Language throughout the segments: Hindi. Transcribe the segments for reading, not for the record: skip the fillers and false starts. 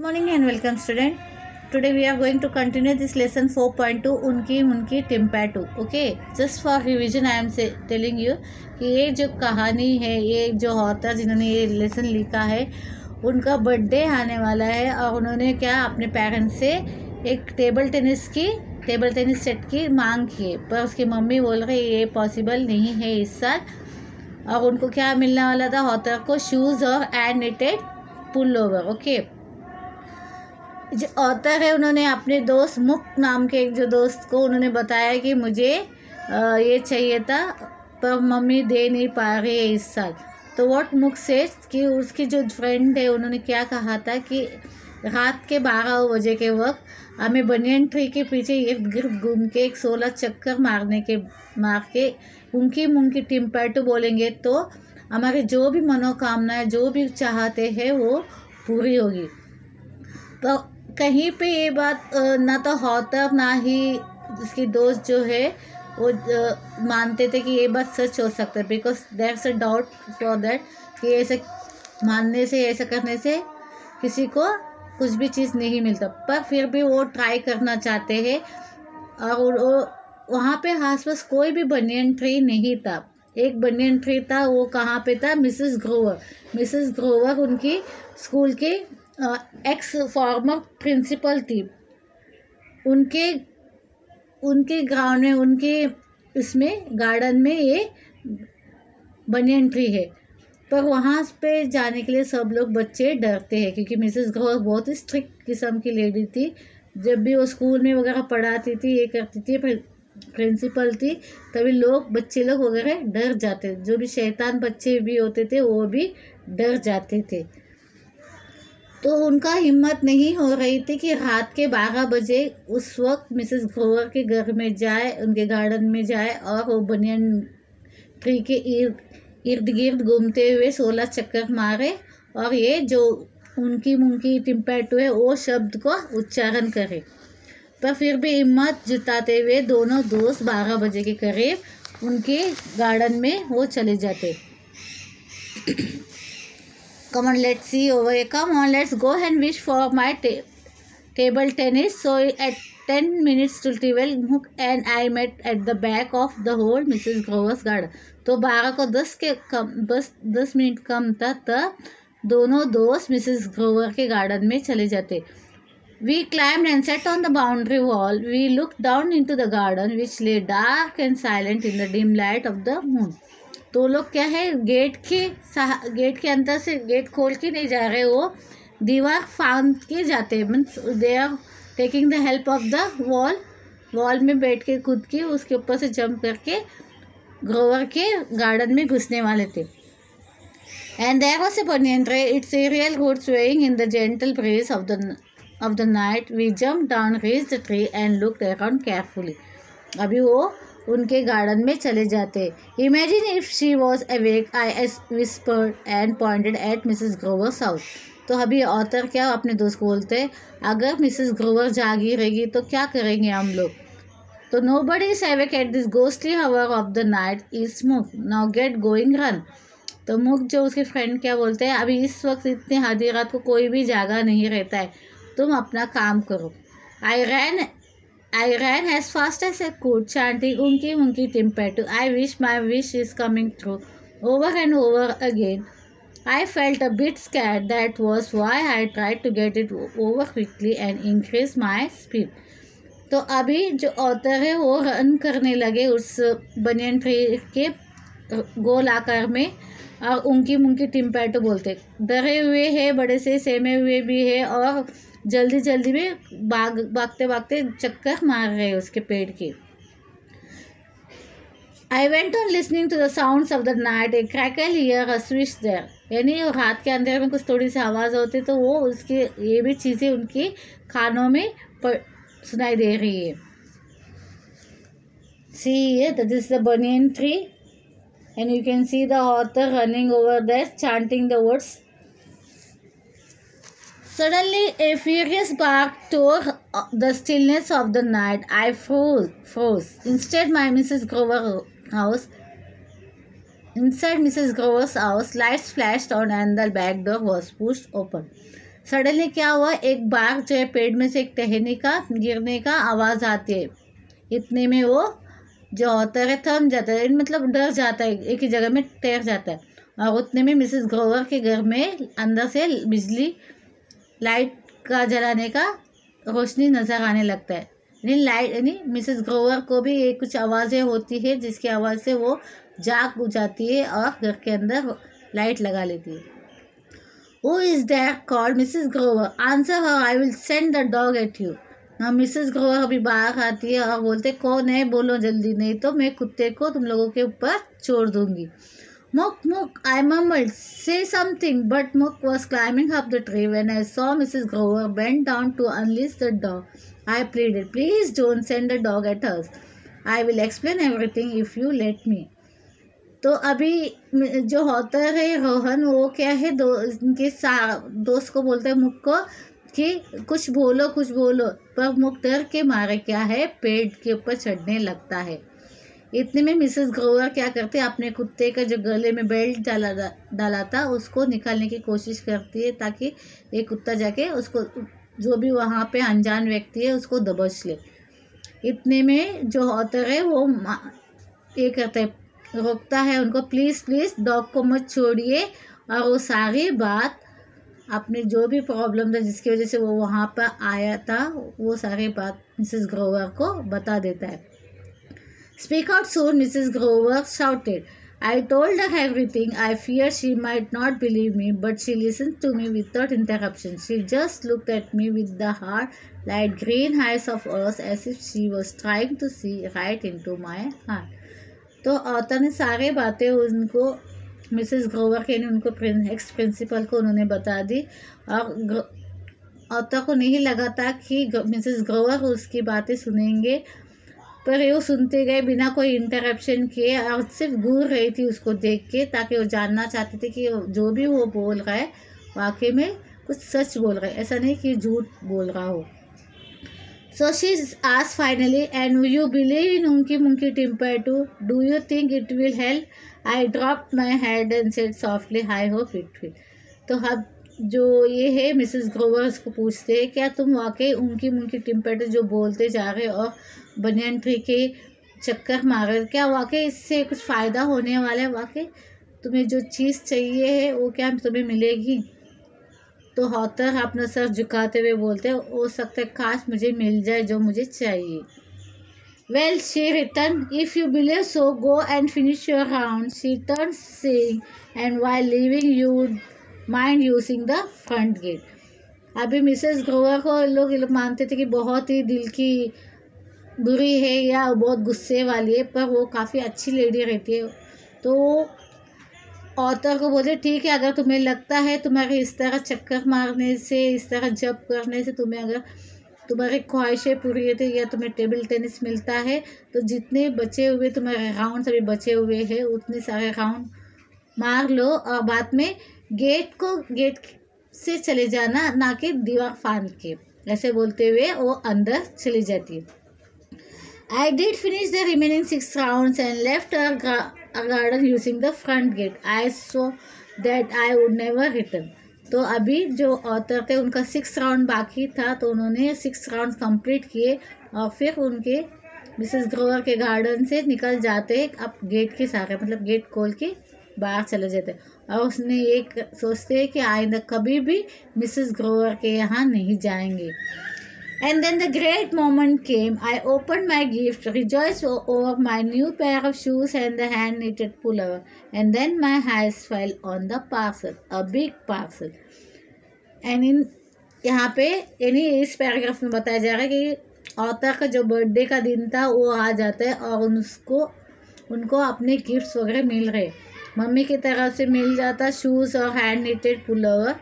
Morning and welcome student. Today we are going to continue this lesson 4.2 उनकी मुनकी टिम्पैटू. Okay, just for revision I am telling you कि ये जो कहानी है, ये जो ऑथर जिन्होंने ये लेसन लिखा है उनका बर्थडे आने वाला है और उन्होंने क्या अपने पेरेंट्स से एक टेबल टेनिस सेट की मांग की है, पर उसकी मम्मी बोल रही ये पॉसिबल नहीं है इस साल. और उनको क्या मिलने वाला था ऑथर को शूज़ और and knitted pullover. Okay, जो ऑथर है उन्होंने अपने दोस्त मुक नाम के एक जो दोस्त को उन्होंने बताया कि मुझे ये चाहिए था पर मम्मी दे नहीं पा रही है इस साल. तो व्हाट मुक से कि उसकी जो फ्रेंड है उन्होंने क्या कहा था कि रात के 12 बजे के वक्त हमें बनियन ट्री के पीछे इर्द गिर्द घूम के 16 चक्कर मार के उनकी मुनकी टिम्पैटू बोलेंगे तो हमारे जो भी मनोकामनाएं जो भी चाहते हैं वो पूरी होगी. तो कहीं पे ये बात ना तो ऑथर ना ही उसकी दोस्त जो है वो मानते थे कि ये बात सच हो सकता है, because there is a doubt for that कि ऐसे मानने से ऐसा करने से किसी को कुछ भी चीज़ नहीं मिलता. पर फिर भी वो ट्राई करना चाहते हैं और वहाँ पे आसपास कोई भी बनियन ट्री नहीं था. एक बनियन ट्री था, वो कहाँ पे था? मिसेस ग्रोवर उनकी स्कूल के एक्स फॉर्मर प्रिंसिपल थी. उनके ग्राउंड में उनके इसमें गार्डन में ये बनियन ट्री है. पर वहाँ पे जाने के लिए सब लोग बच्चे डरते हैं क्योंकि मिसेस ग्रोवर बहुत ही स्ट्रिक्ट किस्म की लेडी थी. जब भी वो स्कूल में वगैरह पढ़ाती थी, ये करती थी, प्रिंसिपल थी, तभी बच्चे लोग वगैरह डर जाते. जो भी शैतान बच्चे भी होते थे वो भी डर जाते थे. तो उनका हिम्मत नहीं हो रही थी कि रात के 12 बजे उस वक्त मिसेस ग्रोवर के घर में जाए, उनके गार्डन में जाए और वो बनियन ट्री के इर्द गिर्द घूमते हुए 16 चक्कर मारे और ये जो उनकी मुनकी टिम्पैटू है वो शब्द को उच्चारण करे. पर फिर भी हिम्मत जुटाते हुए दोनों दोस्त 12 बजे के करीब उनके गार्डन में वो चले जाते. Come on, let's see over here. Come on, let's go and wish for my table tennis. So at 10 minutes to 12, Mook and I met at the back of the whole Mrs. Grover's garden. तो 12 को 10 मिनट कम था तब दोनों दोस्त मिसेस ग्रोवर के गार्डन में चले जाते. We climbed and sat on the boundary wall. We looked down into the garden, which lay dark and silent in the dim light of the moon. तो लोग क्या है गेट के अंदर से गेट खोल के नहीं जा रहे, वो दीवार फांद के जाते. Means they are taking the help of the wall में बैठ के कूद के उसके ऊपर से जंप करके ग्रोवर के गार्डन में घुसने वाले थे. And there was a banyan tree, its aerial wood swaying in the gentle breeze of the night. We jump down, reach the tree and looked around carefully. अभी वो उनके गार्डन में चले जाते. Imagine if she was awake, I whispered and pointed at Mrs Grover's house. तो अभी ऑथर क्या अपने दोस्त को बोलते हैं अगर मिसेस ग्रोवर जागी रहेगी तो क्या करेंगे हम लोग. तो nobody is awake at this ghostly hour of the night is मुक, नाउ गेट गोइंग रन. तो मुक जो उसके फ्रेंड क्या बोलते हैं अभी इस वक्त इतने आधी रात को कोई भी जागा नहीं रहता है, तुम अपना काम करो. I ran as fast as I could, chanting Unki Munki Timpatu. I wish my wish is coming true. Over and over again. I felt a bit scared. That was why I tried to get it over quickly and increase my speed. तो अभी जो ऑथर है वो रन करने लगे उस बनियन ट्री के गोल आकार में और उनकी मुनकी टिम्पैटू बोलते. डरे हुए हैं, बड़े से सहमे हुए भी है और जल्दी में भागते चक्कर मार रहे हैं उसके पेड़ की. I went on listening to the sounds of the night, a crackle here, a swish there. यानी रात के अंधेरे में कुछ थोड़ी सी आवाज़ होती तो वो उसकी ये भी चीज़ें उनकी कानों में सुनाई दे रही है. See that is the banyan tree and you can see the author running over there chanting the words. Suddenly, a furious bark tore the stillness of the night. I froze. Inside Mrs. Grover's house, lights flashed on and the back door was pushed open. Suddenly क्या हुआ, एक बार जो है पेड़ में से एक टहनी का गिरने का आवाज़ आती है। इतने में वो जो ऑथर है थम जाता है, मतलब डर जाता है, एक ही जगह में ठहर जाता है। और उतने में मिसेस ग्रोवर के घर में अंदर से बिजली लाइट का जलाने का रोशनी नज़र आने लगता है। यानी लाइट, यानी मिसेस ग्रोवर को भी ये कुछ आवाज़ें होती है जिसकी आवाज़ से वो जाग जाती है और घर के अंदर लाइट लगा लेती है। Who is there? Called Mrs. Grover. Answer her. I will send the dog at you. ना मिसेस ग्रोवर अभी बाहर आती है और बोलते कौन है, बोलो जल्दी, नहीं तो मैं कुत्ते को तुम लोगों के ऊपर छोड़ दूंगी। Mook, Mook, I mumbled, say something, but Mook was climbing up the tree when I saw Mrs. Grover bend down to unleash the dog. I pleaded, please don't send the dog at us. I will explain everything if you let me. तो अभी जो ऑथर है रोहन, वो क्या है, उनके दोस्त को बोलता है मुक को कि कुछ बोलो कुछ बोलो, पर मुक डर के मारे क्या है पेड़ के ऊपर चढ़ने लगता है। इतने में मिसेस ग्रोवर क्या करती है, अपने कुत्ते का जो गले में बेल्ट डाला था उसको निकालने की कोशिश करती है ताकि ये कुत्ता जाके उसको, जो भी वहाँ पे अनजान व्यक्ति है, उसको दबोच ले। इतने में जो ऑथर है वो ये करता है, रोकता है उनको, प्लीज़ प्लीज़ डॉग को मत छोड़िए। और वो सारी बात, अपनी जो भी प्रॉब्लम था जिसकी वजह से वो वहाँ पर आया था, वो सारी बात मिसेस ग्रोवर को बता देता है। Speak out soon, Mrs Grover shouted. I told her everything. I feared she might not believe me, but she listened to me without interruption. She just looked at me with the hard, light green eyes of hers as if she was trying to see right into my heart. तो ऑथर ने सारे बातें उनको, मिसेस ग्रोवर के ने उनको एक्स प्रिंसिपल को उन्होंने बता दी। और ऑथर को नहीं लगा था कि मिसेस ग्रोवर उसकी बातें सुनेंगे, पर वो सुनते गए बिना कोई इंटरप्शन किए और सिर्फ घूर रही थी उसको देख के, ताकि वो जानना चाहते थे कि जो भी वो बोल रहा है वाकई में कुछ सच बोल रहा है, ऐसा नहीं कि झूठ बोल रहा हो। So she asked finally, and you believe in Unky Monkey Timper too? Do you think it will help? I dropped my head and said softly, I hope it will. तो अब जो ये है मिसेस ग्रोवर उसको पूछते हैं, क्या तुम वाकई उनकी मुंकी टिम्पेटर जो बोलते जा रहे और बनियन ट्री के चक्कर मार रहे, क्या वाकई इससे कुछ फ़ायदा होने वाला है? वाकई तुम्हें जो चीज़ चाहिए है वो क्या तुम्हें मिलेगी? तो ऑथर अपना सर झुकाते हुए बोलते हैं, हो सकता है काश मुझे मिल जाए जो मुझे चाहिए। Well she return, if you believe so go and finish your round, she turn saying, and while leaving you would mind using the front gate. अभी मिसेस ग्रोवर को लोग मानते थे कि बहुत ही दिल की बुरी है या बहुत गुस्से वाली है, पर वो काफ़ी अच्छी लेडी रहती है। तो ऑथर को बोले, ठीक है, अगर तुम्हें लगता है तुम्हारे इस तरह चक्कर मारने से, इस तरह जंप करने से तुम्हें, अगर तुम्हारी ख्वाहिशें पूरी होती या तुम्हें टेबल टेनिस मिलता है, तो जितने बचे हुए तुम्हारे राउंड अभी बचे हुए हैं उतने सारे राउंड मार लो और बाद में गेट से चले जाना, ना कि दीवार फांद के। ऐसे बोलते हुए वो अंदर चली जाती है। I did finish the remaining 6 rounds and left a garden using the front gate. I saw that I would never return. तो अभी जो ऑथर थे उनका 6 राउंड बाकी था, तो उन्होंने 6 राउंड कंप्लीट किए और फिर उनके मिसेस ग्रोवर के गार्डन से निकल जाते, अब गेट के सारे, मतलब गेट खोल के बाहर चले जाते और उसने एक सोचते हैं कि आइंदा कभी भी मिसेस ग्रोवर के यहाँ नहीं जाएंगे। And then the great moment came. I opened my gift, rejoiced over my new pair of shoes and the hand-knitted pullover. And then my eyes fell on the parcel, a big parcel. And यहाँ पे इस पैराग्राफ में बताया जा रहा है कि ऑथर का जो बर्थडे का दिन था वो आ जाता है और उनको अपने गिफ्ट्स वगैरह मिल रहे। मम्मी की तरफ से मिल जाता शूज़ और हैंड-knitted पुलोवर।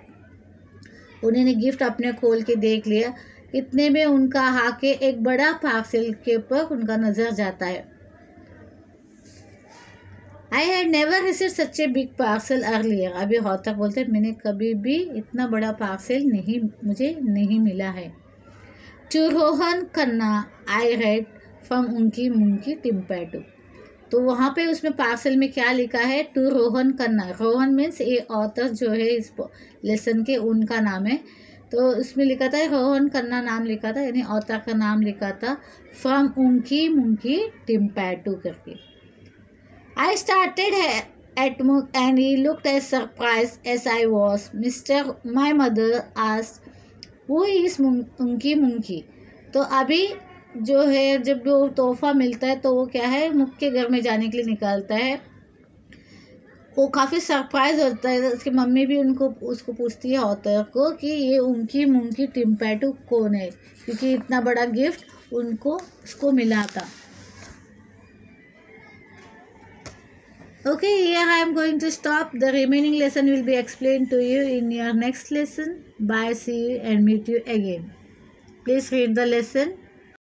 उन्होंने गिफ्ट अपने खोल के देख लिया। इतने में उनका आके एक बड़ा पार्सल के ऊपर उनका नज़र जाता है। I had never receive such a big parcel earlier. अभी ऑथर बोलते हैं, मैंने कभी भी इतना बड़ा पार्सल मुझे नहीं मिला है। To Rohan Khanna I read from उनकी मुंकी टिम्पेटू। तो वहाँ पे उसमें पार्सल में क्या लिखा है, टू रोहन खन्ना। रोहन मीन्स ये ऑथर जो है इस लेसन के, उनका नाम है। तो इसमें लिखा था रोहन खन्ना नाम लिखा था, यानी ऑथर का नाम लिखा था फ्रॉम उंकी मुंकी टिम्पैटू करके। I started at Mook and he looked as surprised as I was. My mother asked, who is Unki Munki? तो अभी जो है जब वो तोहफा मिलता है तो वो क्या है, मुख के घर में जाने के लिए निकालता है। वो काफ़ी सरप्राइज होता है। उसकी मम्मी भी उसको पूछती है ऑथर को कि ये उनकी मुंकी टिम्पैटू कौन है, क्योंकि इतना बड़ा गिफ्ट उसको मिला था। Okay, here I am going to stop. The remaining lesson will be explained to you in your next lesson. Bye, see you and meet you again. Please read the lesson.